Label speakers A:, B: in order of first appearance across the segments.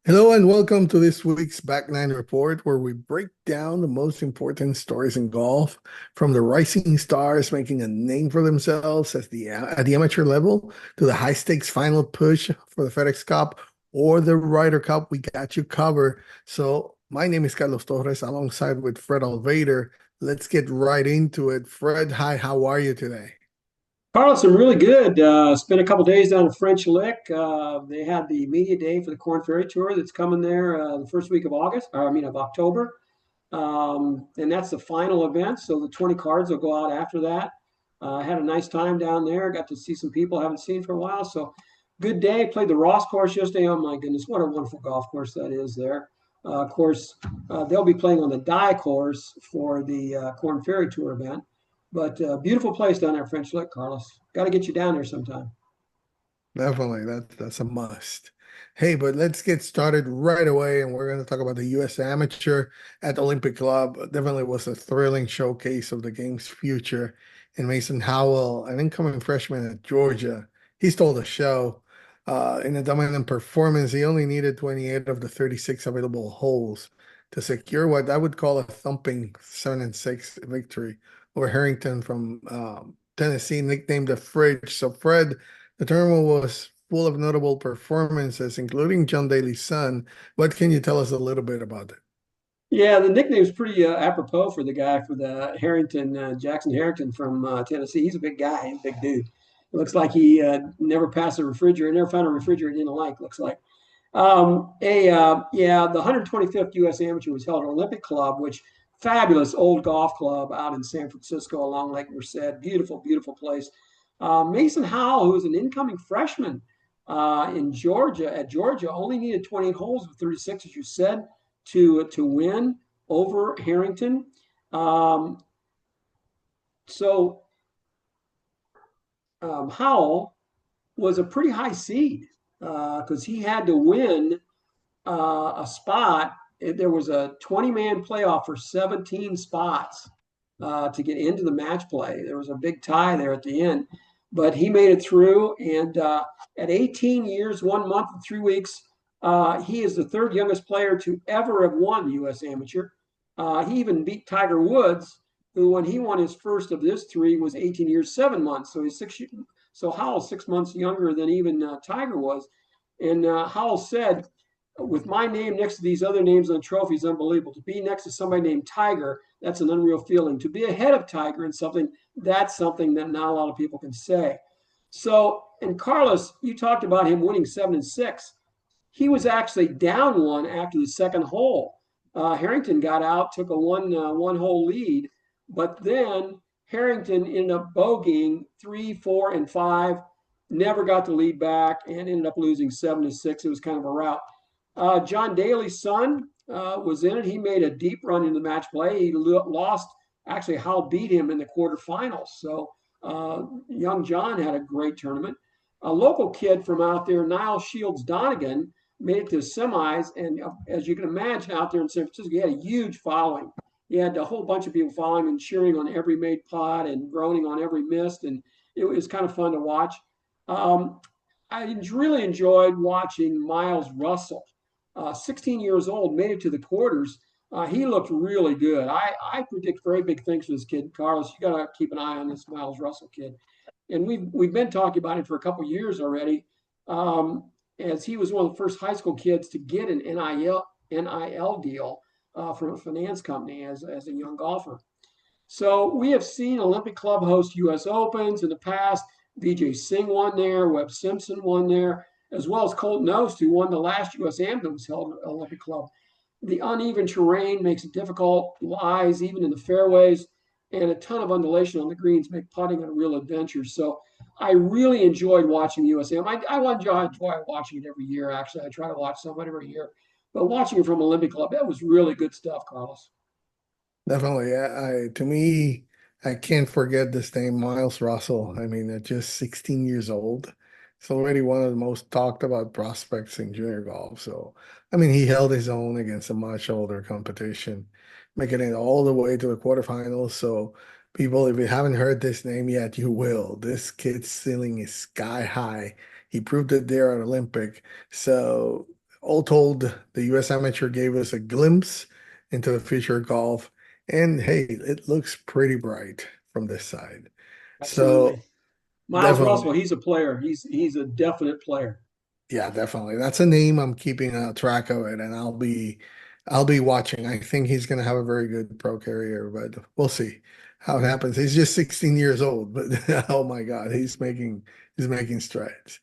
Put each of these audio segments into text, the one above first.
A: Hello and welcome to this week's Back Nine Report, where we break down the most important stories in golf, from the rising stars making a name for themselves at the amateur level to the high stakes final push for the FedEx Cup or the Ryder Cup. We got you covered. So my name is Carlos Torres, alongside with Fred Alvader. Let's get right into it. Fred, hi, how are you today?
B: Carlos, I'm really good. Spent a couple days down in French Lick. They had the media day for the Corn Ferry Tour that's coming there the first week of August, or I mean of October, and that's the final event. So the 20 cards will go out after that. I had a nice time down there. Got to see some people I haven't seen for a while. So good day. Played the Ross course yesterday. Oh my goodness, what a wonderful golf course that is there. Of course, they'll be playing on the Die course for the Corn Ferry Tour event. But beautiful place down there, French Lick, Carlos. Got to get you down there sometime.
A: Definitely, that's a must. Hey, but let's get started right away, and we're going to talk about the U.S. Amateur at Olympic Club. Definitely was a thrilling showcase of the game's future. And Mason Howell, an incoming freshman at Georgia, he stole the show. In a dominant performance, he only needed 28 of the 36 available holes to secure what I would call a thumping 7-6 victory over Harrington from Tennessee, nicknamed the Fridge. So, Fred, the tournament was full of notable performances, including John Daly's son. What can you tell us a little bit about it?
B: Yeah, the nickname's pretty apropos for the guy for the Harrington, Jackson Harrington from Tennessee. He's a big guy, he's a big dude. It looks like he never passed a refrigerator, never found a refrigerator he didn't like, looks like. Yeah, the 125th U.S. Amateur was held at Olympic Club, which fabulous old golf club out in San Francisco along Lake Merced. Beautiful, beautiful place. Mason Howell, who was an incoming freshman in Georgia at Georgia, only needed 28 holes with 36, as you said, to win over Harrington. Um, so Howell was a pretty high seed because he had to win a spot. There was a 20-man playoff for 17 spots to get into the match play. There was a big tie there at the end, but he made it through. And at 18 years, 1 month, and 3 weeks, he is the third youngest player to ever have won the U.S. Amateur. He even beat Tiger Woods, who, when he won his first of this three, was 18 years, 7 months. So he's so Howell's 6 months younger than even Tiger was. And Howell said, with my name next to these other names on the trophy is unbelievable. To be next to somebody named Tiger, that's an unreal feeling. To be ahead of Tiger in something, that's something that not a lot of people can say. So, and Carlos, you talked about him winning 7-6. He was actually down one after the second hole. Harrington got out, took a one hole lead, but then Harrington ended up bogeying 3, 4, and 5, never got the lead back, and ended up losing 7-6. It was kind of a rout. John Daly's son was in it. He made a deep run in the match play. He lost. Actually, Howell beat him in the quarterfinals. So young John had a great tournament. A local kid from out there, Niall Shields Donegan, made it to semis. And as you can imagine, out there in San Francisco, he had a huge following. He had a whole bunch of people following him and cheering on every made putt and groaning on every missed. And it was kind of fun to watch. Um, I really enjoyed watching Miles Russell, 16 years old, made it to the quarters. He looked really good. I predict very big things for this kid, Carlos. You got to keep an eye on this Miles Russell kid. And we've been talking about him for a couple of years already, as he was one of the first high school kids to get an NIL deal from a finance company as a young golfer. So we have seen Olympic Club host U.S. Opens in the past. Vijay Singh won there, Webb Simpson won there, as well as Colt Knost, who won the last U.S. Am that was held at Olympic Club. The uneven terrain makes it difficult, lies even in the fairways, and a ton of undulation on the greens make putting a real adventure. So I really enjoyed watching the USAM. I enjoy watching it every year, actually. I try to watch someone every year. But watching it from Olympic Club, that was really good stuff, Carlos.
A: Definitely. To me, I can't forget this name, Miles Russell. I mean, at just 16 years old, it's already one of the most talked about prospects in junior golf. So, I mean, he held his own against a much older competition, making it all the way to the quarterfinals. So, people, if you haven't heard this name yet, you will. This kid's ceiling is sky high. He proved it there at Olympic. So, All told, the U.S. Amateur gave us a glimpse into the future of golf. And hey, it looks pretty bright from this side.
B: Absolutely.
A: So
B: Miles Russell,
A: definitely.
B: he's a player. He's a definite player.
A: Yeah, definitely. That's a name I'm keeping track of it, and I'll be watching. I think he's going to have a very good pro career, but we'll see how it happens. He's just 16 years old, but oh my God, he's making strides.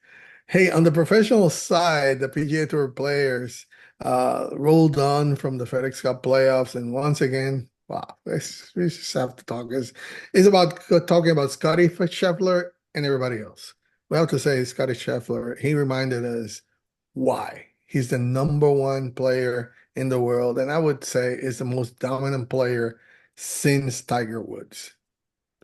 A: Hey, on the professional side, the PGA Tour players rolled on from the FedEx Cup playoffs, and once again, wow, we just have to talk. It's about talking about Scotty Scheffler and everybody else. We have to say, Scotty Scheffler, he reminded us why. He's the number one player in the world, and I would say is the most dominant player since Tiger Woods.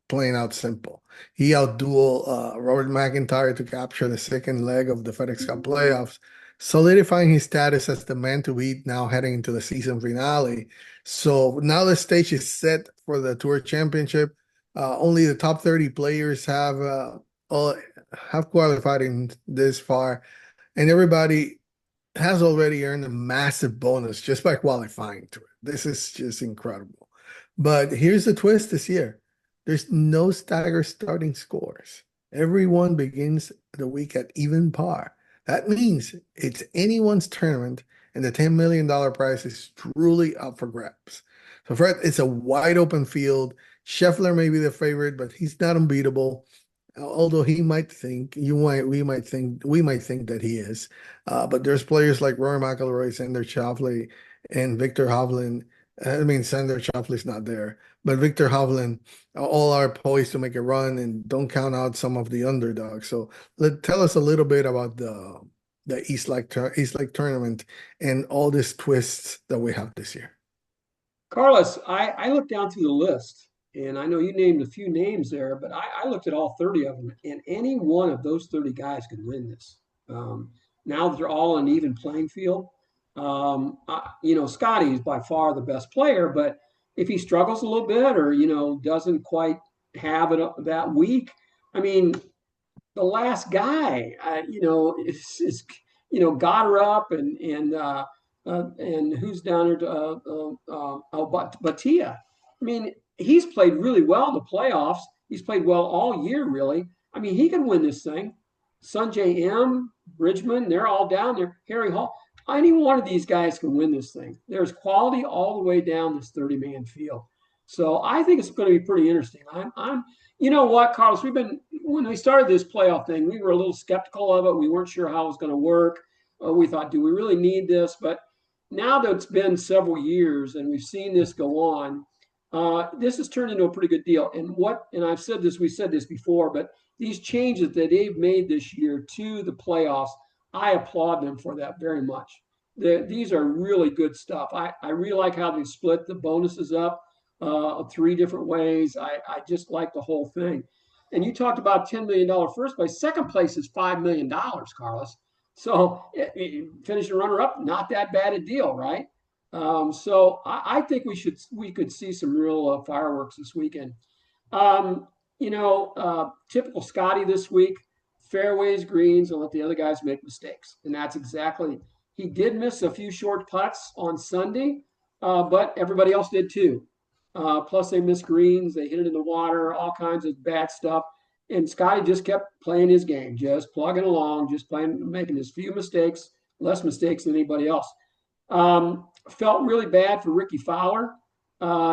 A: Plain out simple. He outdueled Robert McIntyre to capture the second leg of the FedEx Cup playoffs, solidifying his status as the man to beat now heading into the season finale. So now the stage is set for the Tour Championship. Only the top 30 players all, have qualified in this far, and everybody has already earned a massive bonus just by qualifying to it. This is just incredible. But here's the twist this year. There's no stagger starting scores. Everyone begins the week at even par. That means it's anyone's tournament, and the $10 million prize is truly up for grabs. So, Fred, it's a wide open field. Scheffler may be the favorite, but he's not unbeatable. Although he might think we might think that he is, but there's players like Rory McIlroy, Sander Schauffele, and Victor Hovland. I mean, Sander Schauffele's not there, but Victor Hovland all are poised to make a run, and don't count out some of the underdogs. So, tell us a little bit about the East Lake tournament and all these twists that we have this year.
B: Carlos, I looked down through the list, and I know you named a few names there, but I looked at all 30 of them, and any one of those 30 guys could win this. Um, Now that they're all on an even playing field, Scotty is by far the best player, but if he struggles a little bit or, doesn't quite have it that week, I mean, the last guy, got her up and who's down there? Batia. I mean, he's played really well in the playoffs. He's played well all year, really. I mean, he can win this thing. Sunjay M, Bridgman, they're all down there. Harry Hall. Any one of these guys can win this thing. There's quality all the way down this 30-man field. So I think it's going to be pretty interesting. You know what, Carlos? When we started this playoff thing, we were a little skeptical of it. We weren't sure how it was going to work. We thought, do we really need this? But now that it's been several years and we've seen this go on, this has turned into a pretty good deal. And I've said this, we said this before, but these changes that they've made this year to the playoffs, I applaud them for that very much. These are really good stuff. I really like how they split the bonuses up three different ways. I just like the whole thing. And you talked about $10 million first place. Second place is $5 million, Carlos. So finishing runner up, not that bad a deal, right? So I think we could see some real fireworks this weekend. Typical Scotty this week, fairways, greens, and let the other guys make mistakes. And that's exactly, he did miss a few short putts on Sunday, but everybody else did too. Plus, they missed greens, they hit it in the water, all kinds of bad stuff. And Scotty just kept playing his game, just plugging along, just playing, making his few mistakes, less mistakes than anybody else. Felt really bad for Ricky Fowler.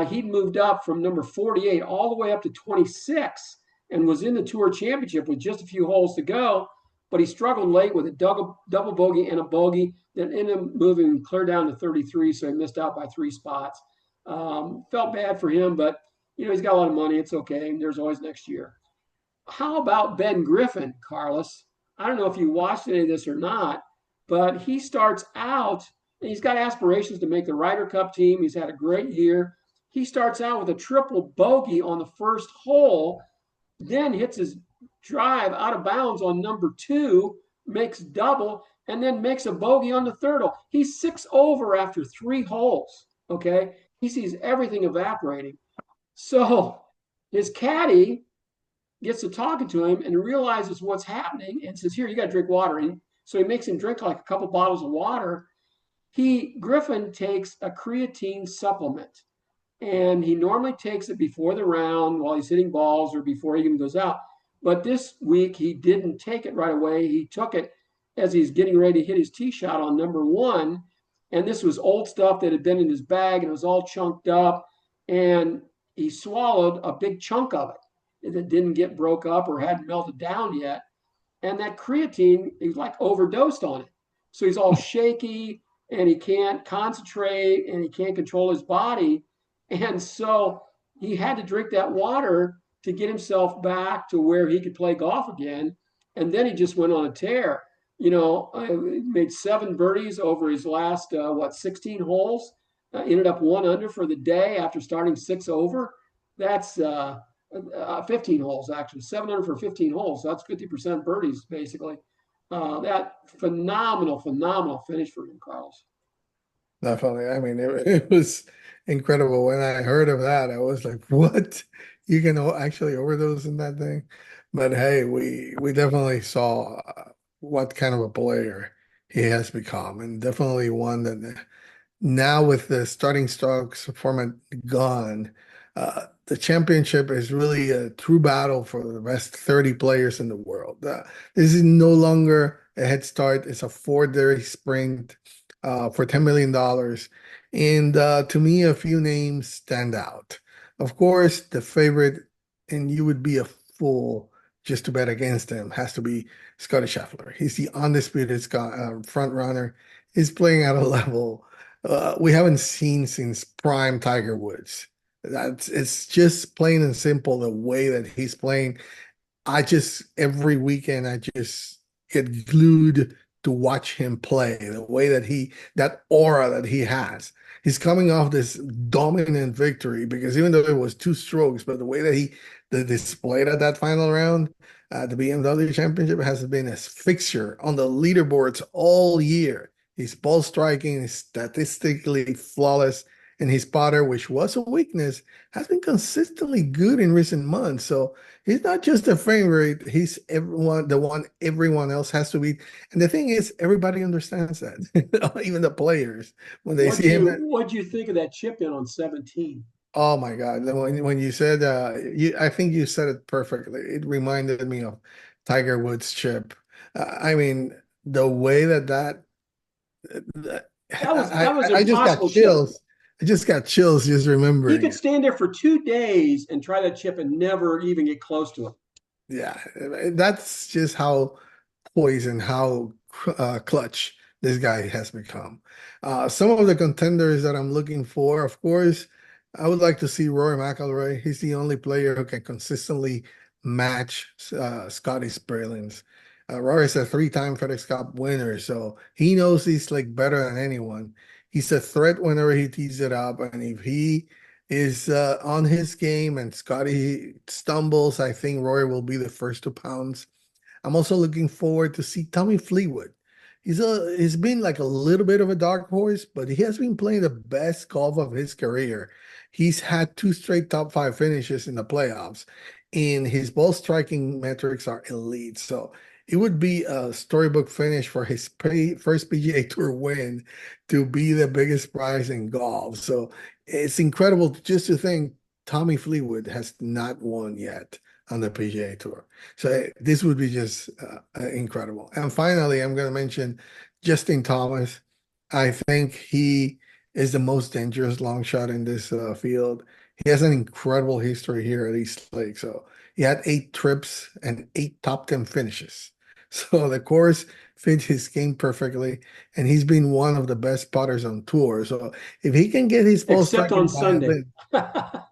B: He'd moved up from number 48 all the way up to 26 and was in the Tour Championship with just a few holes to go, but he struggled late with a double bogey and a bogey that ended up moving clear down to 33, so he missed out by 3 spots. Felt bad for him, but he's got a lot of money. It's okay. There's always next year. How about Ben Griffin, Carlos? I don't know if you watched any of this or not, but he starts out, and he's got aspirations to make the Ryder Cup team. He's had a great year. He starts out with a triple bogey on the first hole, then hits his drive out of bounds on number 2, makes double, and then makes a bogey on the third hole. He's 6 over after 3 holes. Okay. He sees everything evaporating. So his caddy gets to talking to him and realizes what's happening and says, here, you got to drink water. And so he makes him drink like a couple bottles of water. Griffin takes a creatine supplement, and he normally takes it before the round while he's hitting balls or before he even goes out. But this week he didn't take it right away. He took it as he's getting ready to hit his tee shot on number one. And this was old stuff that had been in his bag and it was all chunked up. And he swallowed a big chunk of it that didn't get broke up or hadn't melted down yet. And that creatine, he's like overdosed on it. So he's all shaky and he can't concentrate and he can't control his body. And so he had to drink that water to get himself back to where he could play golf again. And then he just went on a tear. He made 7 birdies over his last, 16 holes. Ended up 1 under for the day after starting 6 over. That's 15 holes, actually, 7 under for 15 holes. So that's 50% birdies, basically. That phenomenal finish for him, Carlos.
A: Definitely. I mean, it was incredible. When I heard of that, I was like, what? You can actually overdose in that thing? But hey, we definitely saw what kind of a player he has become, and definitely one that now with the starting stocks format gone, the championship is really a true battle for the best 30 players in the world. This is no longer a head start. It's a 4-day sprint for $10 million. And to me, a few names stand out. Of course, the favorite, and you would be a fool just to bet against him, has to be Scotty Scheffler. He's the undisputed front runner. He's playing at a level we haven't seen since prime Tiger Woods. It's just plain and simple the way that he's playing. I just every weekend I just get glued to watch him play. The way that that aura that he has. He's coming off this dominant victory because even though it was 2 strokes, but the way that the displayed at that final round, the BMW Championship has been a fixture on the leaderboards all year. His ball striking is statistically flawless, and his putter, which was a weakness, has been consistently good in recent months. So he's not just a favorite, he's the one everyone else has to beat. And the thing is, everybody understands that, even the players, when they
B: What'd
A: see him.
B: you what'd you think of that chip in on 17?
A: Oh my God. When you said I think you said it perfectly. It reminded me of Tiger Woods chip. I mean, the way that
B: That was
A: I just got
B: impossible chip.
A: chills. I just got chills just
B: He
A: remembering
B: could
A: it.
B: stand there for 2 days and try that chip and never even get close to it.
A: Yeah, that's just how poison, how clutch this guy has become. Some of the contenders that I'm looking for, of course, I would like to see Rory McIlroy. He's the only player who can consistently match Scotty's brilliance. Rory's a 3-time FedEx Cup winner, so he knows he's like better than anyone. He's a threat whenever he tees it up, and if he is on his game and Scotty stumbles, I think Rory will be the first to pounce. I'm also looking forward to see Tommy Fleetwood. He's been like a little bit of a dark horse, but he has been playing the best golf of his career. He's had 2 straight top 5 finishes in the playoffs, and his ball striking metrics are elite. So it would be a storybook finish for his first PGA Tour win to be the biggest prize in golf. So it's incredible just to think Tommy Fleetwood has not won yet on the PGA Tour. So this would be just incredible. And finally, I'm going to mention Justin Thomas. I think he is the most dangerous long shot in this field. He has an incredible history here at East Lake. So he had 8 trips and 8 top 10 finishes. So the course fits his game perfectly, and he's been one of the best putters on tour. So if he can get his ball
B: Except on
A: striking dialed
B: Sunday.
A: in,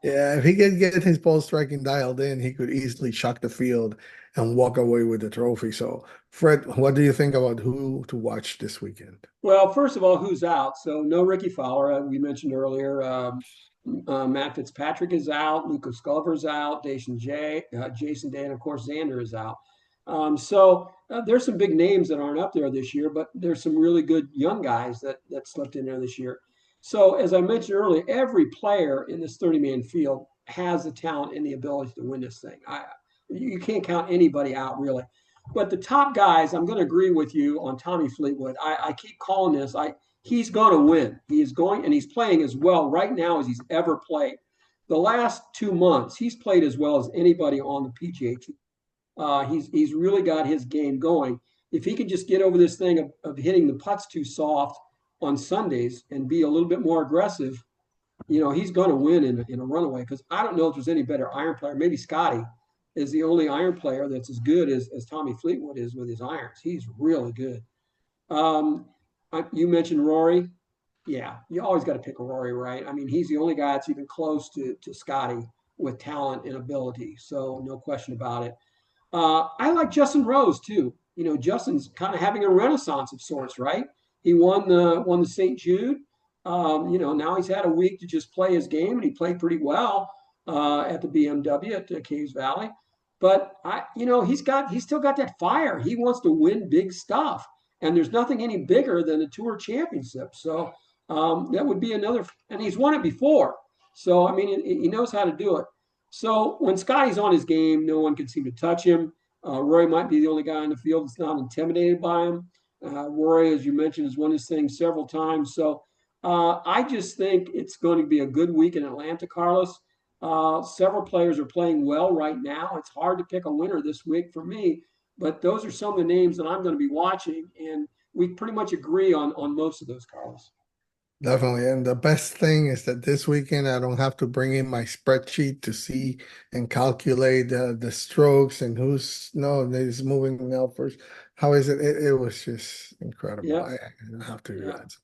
A: yeah, if he can get his ball striking dialed in, he could easily shock the field and walk away with the trophy. So, Fred, what do you think about who to watch this weekend?
B: Well, first of all, who's out? So no Ricky Fowler, we mentioned earlier. Matt Fitzpatrick is out. Lucas Culver's out. Jason Day, and of course Xander is out. There's some big names that aren't up there this year, but there's some really good young guys that slipped in there this year. So as I mentioned earlier, every player in this 30-man field has the talent and the ability to win this thing. You can't count anybody out really. But the top guys, I'm going to agree with you on Tommy Fleetwood. I keep calling this. he's going to win. He is going, and he's playing as well right now as he's ever played. The last 2 months, he's played as well as anybody on the PGA Tour. He's really got his game going. If he can just get over this thing of hitting the putts too soft on Sundays and be a little bit more aggressive, he's going to win in a runaway. Because I don't know if there's any better iron player. Maybe Scotty is the only iron player that's as good as Tommy Fleetwood is with his irons. He's really good. Um, you mentioned Rory. Yeah, you always got to pick a Rory, right? I mean, he's the only guy that's even close to Scotty with talent and ability. So no question about it. I like Justin Rose too. Justin's kind of having a renaissance of sorts, right? He won the St. Jude. Now he's had a week to just play his game, and he played pretty well at the BMW at Caves Valley. But he's still got that fire. He wants to win big stuff, and there's nothing any bigger than a Tour Championship. So that would be another, and he's won it before. So I mean, he knows how to do it. So when Scotty's on his game, no one can seem to touch him. Rory might be the only guy in the field that's not intimidated by him. Rory, as you mentioned, has won this thing several times. So I just think it's going to be a good week in Atlanta, Carlos. Several players are playing well right now. It's hard to pick a winner this week for me, but those are some of the names that I'm going to be watching, and we pretty much agree on most of those, Carlos.
A: Definitely. And the best thing is that this weekend I don't have to bring in my spreadsheet to see and calculate the strokes and who's no is moving now first. How is it? It was just incredible.
B: Yeah,
A: I don't have to do
B: yeah.
A: that.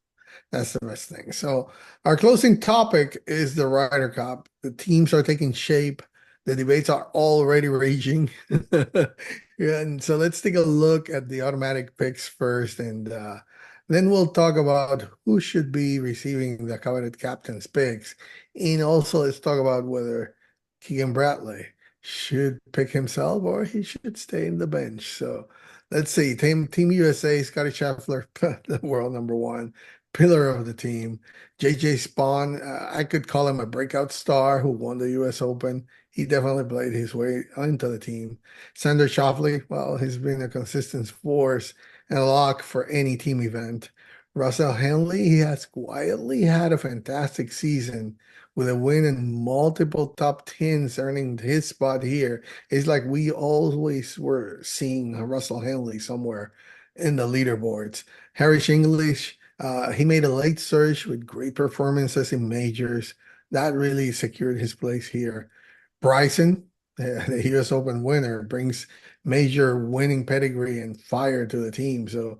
A: That's the best thing. So our closing topic is the Ryder Cup. The teams are taking shape. The debates are already raging. Yeah, and so let's take a look at the automatic picks first, and then we'll talk about who should be receiving the coveted captain's picks. And also let's talk about whether Keegan Bradley should pick himself or he should stay in the bench. So let's see. Team USA, Scotty Scheffler, the world number one pillar of the team. JJ Spawn, I could call him a breakout star who won the US Open. He definitely played his way into the team. Sander Schauffele, well, he's been a consistent force and a lock for any team event. Russell Henley, he has quietly had a fantastic season with a win and multiple top tens, earning his spot here. It's like we always were seeing Russell Henley somewhere in the leaderboards. Harris English, he made a late surge with great performances in majors. That really secured his place here. Bryson, the US Open winner, brings major winning pedigree and fire to the team. So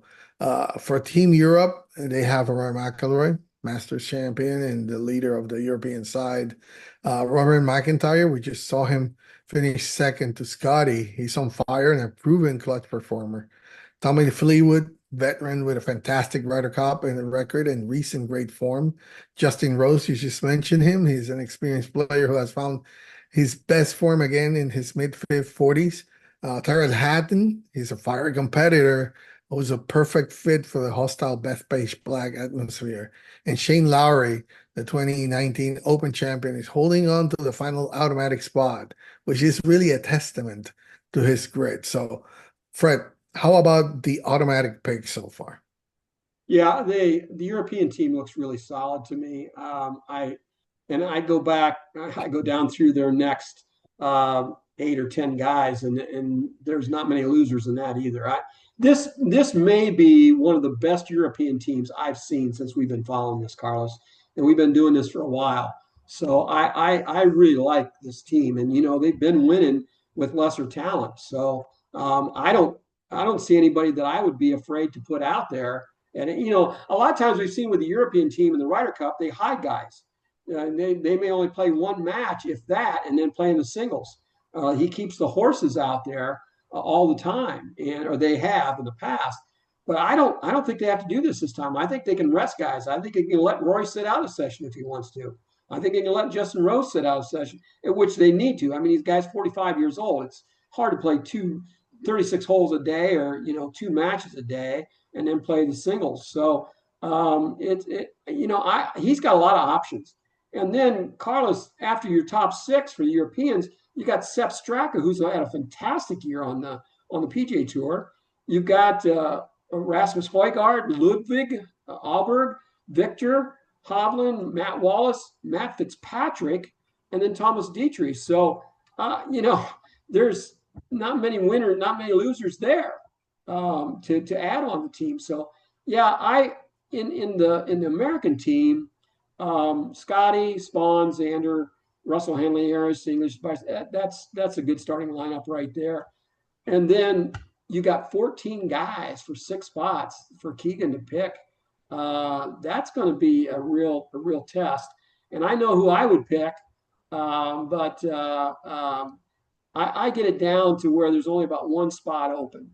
A: for Team Europe, they have Rory McIlroy, Masters champion and the leader of the European side. Robert McIntyre, we just saw him finish second to Scotty. He's on fire and a proven clutch performer. Tommy Fleetwood, veteran with a fantastic Ryder Cup and a record and recent great form. Justin Rose, you just mentioned him. He's an experienced player who has found his best form again in his mid 40s. Tyrrell Hatton, he's a fire competitor who's a perfect fit for the hostile Bethpage Black atmosphere. And Shane Lowry, the 2019 Open champion, is holding on to the final automatic spot, which is really a testament to his grit. So, Fred, how about the automatic pick so far?
B: Yeah, the European team looks really solid to me. I go back, I go down through their next 8 or 10 guys, and there's not many losers in that either. This may be one of the best European teams I've seen since we've been following this, Carlos, and we've been doing this for a while. So I really like this team, and they've been winning with lesser talent. So I don't see anybody that I would be afraid to put out there. And a lot of times we've seen with the European team in the Ryder Cup, they hide guys. They may only play one match, if that, and then play in the singles. He keeps the horses out there all the time, or they have in the past. But I don't think they have to do this time. I think they can rest guys. I think they can let Roy sit out a session if he wants to. I think they can let Justin Rose sit out a session, at which they need to. I mean, these guys 45 years old. It's hard to play 36 holes a day, or 2 matches a day, and then play the singles. So he's got a lot of options. And then Carlos, after your top 6 for the Europeans, you got Sepp Straka, who's had a fantastic year on the PGA Tour. You've got Rasmus Højgaard, Ludwig Alberg, Victor, Hovland, Matt Wallace, Matt Fitzpatrick, and then Thomas Dietrich. So, you know, there's not many winners, not many losers there to add on the team. So, yeah, in the American team, Scotty, Spawn, Xander, Russell Henley, Harris, English. That's a good starting lineup right there. And then you got 14 guys for 6 spots for Keegan to pick. That's going to be a real test. And I know who I would pick, but I get it down to where there's only about one spot open.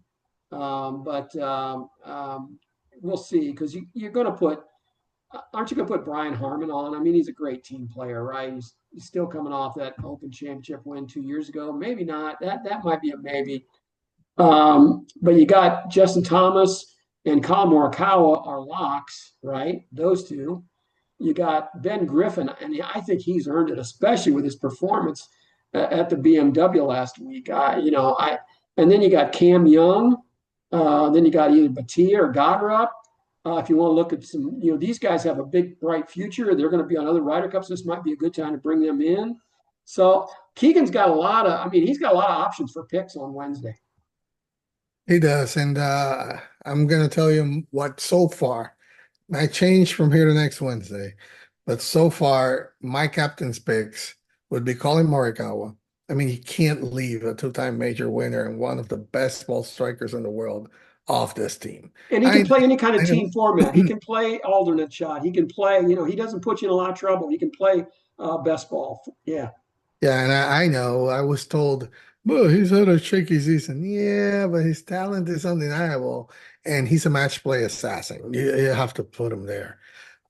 B: But we'll see because you're going to put aren't you going to put Brian Harmon on? I mean, he's a great team player, right? He's still coming off that Open Championship win 2 years ago. Maybe not. That might be a maybe. But you got Justin Thomas and Kyle Morikawa are locks, right? Those two. You got Ben Griffin, and I think he's earned it, especially with his performance at the BMW last week. And then you got Cam Young. Then you got either Batia or Goddard. If you want to look at some, these guys have a big, bright future. They're going to be on other Ryder Cups. This might be a good time to bring them in. So Keegan's got he's got a lot of options for picks on Wednesday.
A: He does, and I'm gonna tell you what so far. Might change from here to next Wednesday, but so far my captain's picks would be Colin Morikawa. I mean, he can't leave a two-time major winner and one of the best ball strikers in the world off this team.
B: And he can
A: I
B: play any kind of
A: I
B: team format. He
A: know.
B: can play alternate shot. He can play, he doesn't put you in a lot of trouble. He can play best ball. Yeah.
A: Yeah, and I know. I was told, well, he's had a shaky season. Yeah, but his talent is undeniable, and he's a match play assassin. You have to put him there.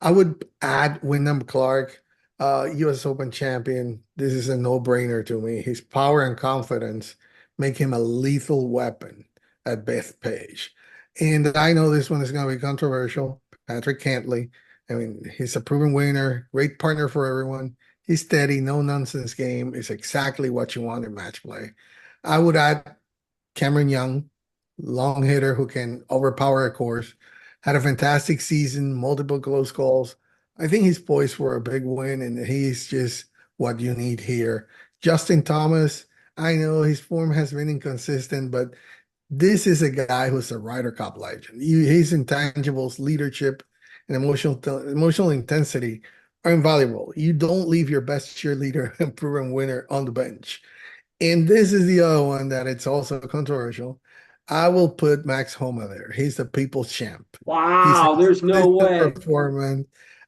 A: I would add Wyndham Clark, US Open champion. This is a no-brainer to me. His power and confidence make him a lethal weapon at Bethpage. And I know this one is going to be controversial. Patrick Cantley. I mean, he's a proven winner, great partner for everyone. He's steady, no nonsense game is exactly what you want in match play. I would add Cameron Young, long hitter who can overpower a course. Had a fantastic season, multiple close calls. I think he's poised for a big win, and he's just what you need here. Justin Thomas, I know his form has been inconsistent, but this is a guy who's a Ryder Cup legend. His intangibles, leadership, and emotional intensity are invaluable. You don't leave your best cheerleader and proven winner on the bench. And this is the other one that it's also controversial. I will put Max Homa there. He's the people's champ. He's a
B: Wow. There's no
A: consistent
B: way.
A: performer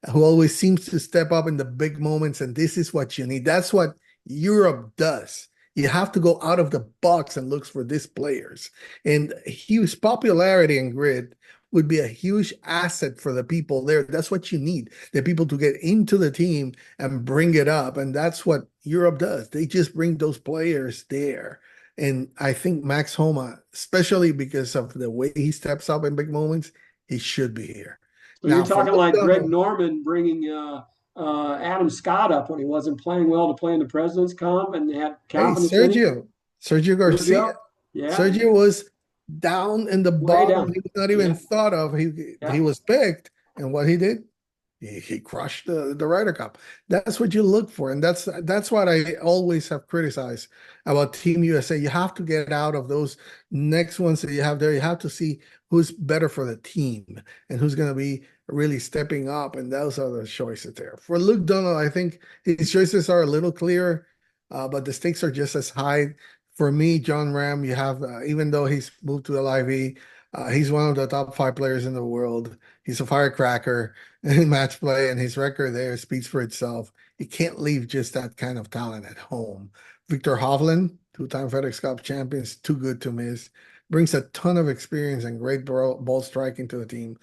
A: who always seems to step up in the big moments, and this is what you need. That's what Europe does. You have to go out of the box and look for these players. And his popularity and grit would be a huge asset for the people there. That's what you need, the people to get into the team and bring it up. And that's what Europe does. They just bring those players there. And I think Max Homa, especially because of the way he steps up in big moments, he should be here.
B: So you're
A: Now, for
B: talking like Greg
A: Lugano,
B: Norman bringing Adam Scott up when he wasn't playing well to play in the President's Comp and had
A: hey,
B: confidence in him.
A: Sergio Garcia.
B: Sergio, yeah,
A: Sergio was down in the
B: way
A: bottom.
B: down.
A: He was not even
B: Yeah,
A: thought of. He
B: yeah.
A: was picked, and what he did, he crushed the Ryder Cup. That's what you look for, and that's what I always have criticized about Team USA. You have to get out of those next ones that you have there. You have to see who's better for the team and who's going to be really stepping up, and those are the choices there. For Luke Donald, I think his choices are a little clearer, but the stakes are just as high. For me, John Ram, you have even though he's moved to the Live E, he's one of the top 5 players in the world. He's a firecracker in match play, and his record there speaks for itself. You can't leave just that kind of talent at home. Victor Hovland, two-time FedEx Cup champion, is too good to miss. Brings a ton of experience and great ball striking to the team.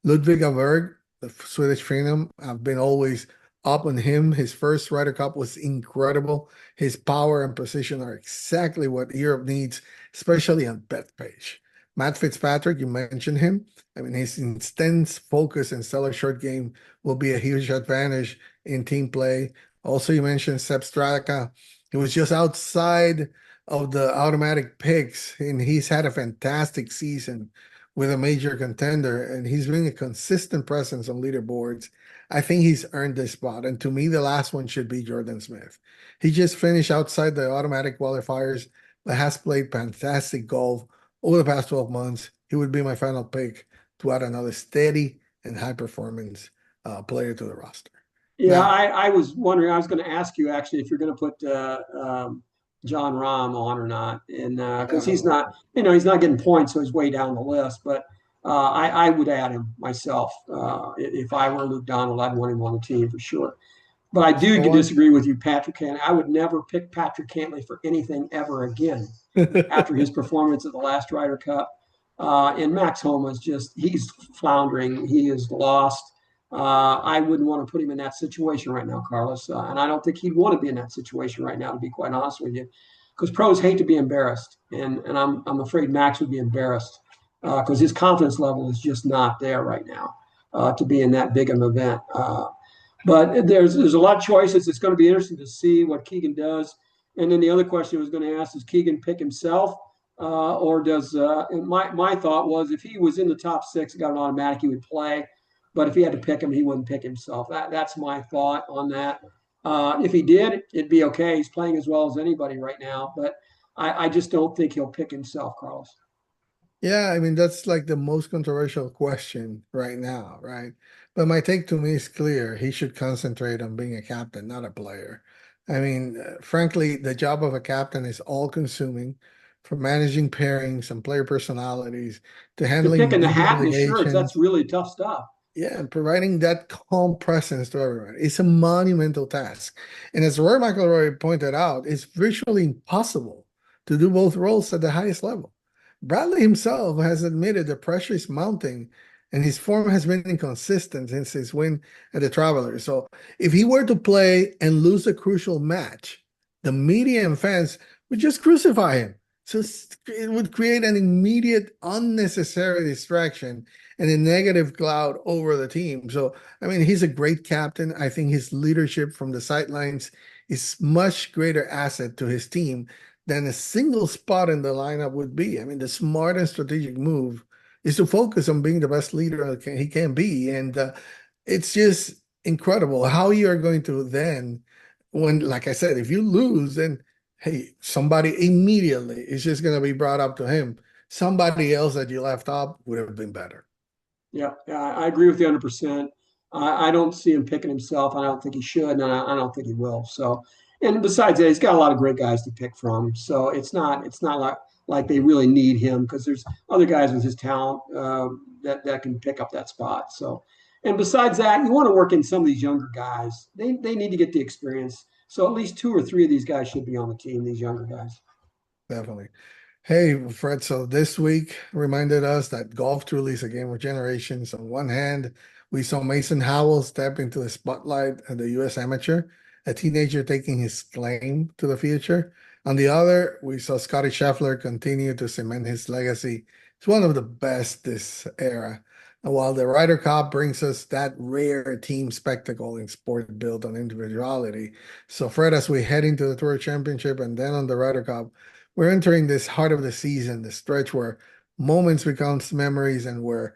A: Ludwig Aberg, the Swedish Freedom, I've been always up on him. His first Ryder Cup was incredible. His power and precision are exactly what Europe needs, especially on Bethpage. Matt Fitzpatrick, you mentioned him. I mean, his intense focus and stellar short game will be a huge advantage in team play. Also, you mentioned Sepp Straka. He was just outside of the automatic picks, and he's had a fantastic season with a major contender, and he's been a consistent presence on leaderboards. I think he's earned this spot. And to me, the last one should be Jordan Smith. He just finished outside the automatic qualifiers, but has played fantastic golf over the past 12 months. He would be my final pick to add another steady and high performance player to the roster.
B: Yeah,
A: Now,
B: I was wondering. I was going to ask you actually if you're going to put John Rahm on or not, and because he's
A: definitely.
B: not, he's not getting points, so he's way down the list. But I would add him myself if I were Luke Donald. I'd want him on the team for sure. But I do
A: So
B: disagree with you, Patrick Cantlay. I would never pick Patrick Cantlay for anything ever again after his performance at the last Ryder Cup. And Max Homa is he's floundering. He is lost. I wouldn't want to put him in that situation right now, Carlos. And I don't think he'd want to be in that situation right now, to be quite honest with you, because pros hate to be embarrassed. And I'm afraid Max would be embarrassed because his confidence level is just not there right now to be in that big of an event. But there's a lot of choices. It's going to be interesting to see what Keegan does. And then the other question I was going to ask is Keegan pick himself, or does? And my thought was if he was in the top six, got an automatic, he would play. But if he had to pick him, he wouldn't pick himself. That's my thought on that. If he did, it'd be okay. He's playing as well as anybody right now. But I just don't think he'll pick himself, Carlos.
A: yeah, I mean, that's like the most controversial question right now, right? But my take to me is clear. He should concentrate on being a captain, not a player. I mean, frankly, the job of a captain is all consuming, from managing pairings and player personalities to
B: To pick
A: handling
B: in the
A: media
B: hat and the shirts, that's
A: obligations.
B: really tough stuff.
A: Yeah, and providing that calm presence to everyone is a monumental task. And as Roy McIlroy pointed out, it's virtually impossible to do both roles at the highest level. Bradley himself has admitted the pressure is mounting and his form has been inconsistent since his win at the Travelers. So if he were to play and lose a crucial match, the media and fans would just crucify him. So it would create an immediate unnecessary distraction and a negative cloud over the team. So, I mean, he's a great captain. I think his leadership from the sidelines is much greater asset to his team than a single spot in the lineup would be. I mean, the smart and strategic move is to focus on being the best leader he can be. And it's just incredible how you are going to then, when, like I said, if you lose, then hey, somebody immediately is just going to be brought up to him. Somebody else that you left up would have been better.
B: Yeah, I agree with you 100%. I don't see him picking himself. I don't think he should, and I don't think he will. So, and besides that, he's got a lot of great guys to pick from. So it's not like they really need him because there's other guys with his talent that can pick up that spot. So, and besides that, you want to work in some of these younger guys. They need to get the experience. So at least two or three of these guys should be on the team. These younger guys.
A: Definitely. Hey, Fred, so this week reminded us that golf truly is a game of generations. On one hand, we saw Mason Howell step into the spotlight at the U.S. Amateur, a teenager taking his claim to the future. On the other, we saw Scotty Scheffler continue to cement his legacy. It's one of the best this era. And while the Ryder Cup brings us that rare team spectacle in sport built on individuality. So, Fred, as we head into the Tour Championship and then on the Ryder Cup, we're entering this heart of the season, the stretch where moments becomes memories and where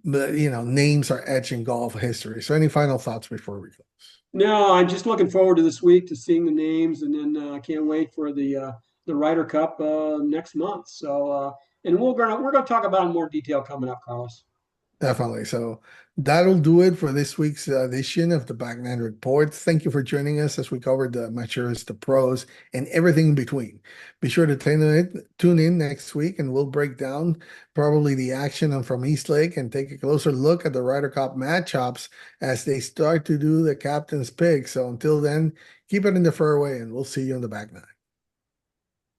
A: names are etched in golf history. So any final thoughts before we close?
B: No, I'm just looking forward to this week to seeing the names, and then I can't wait for the Ryder Cup next month. So, and we're gonna talk about it in more detail coming up, Carlos.
A: Definitely. So that'll do it for this week's edition of the Back Nine Report. Thank you for joining us as we covered the amateurs, the pros, and everything in between. Be sure to tune in next week, and we'll break down probably the action from East Lake and take a closer look at the Ryder Cup matchups as they start to do the captain's pick. So until then, keep it in the fairway, and we'll see you on the Back Nine.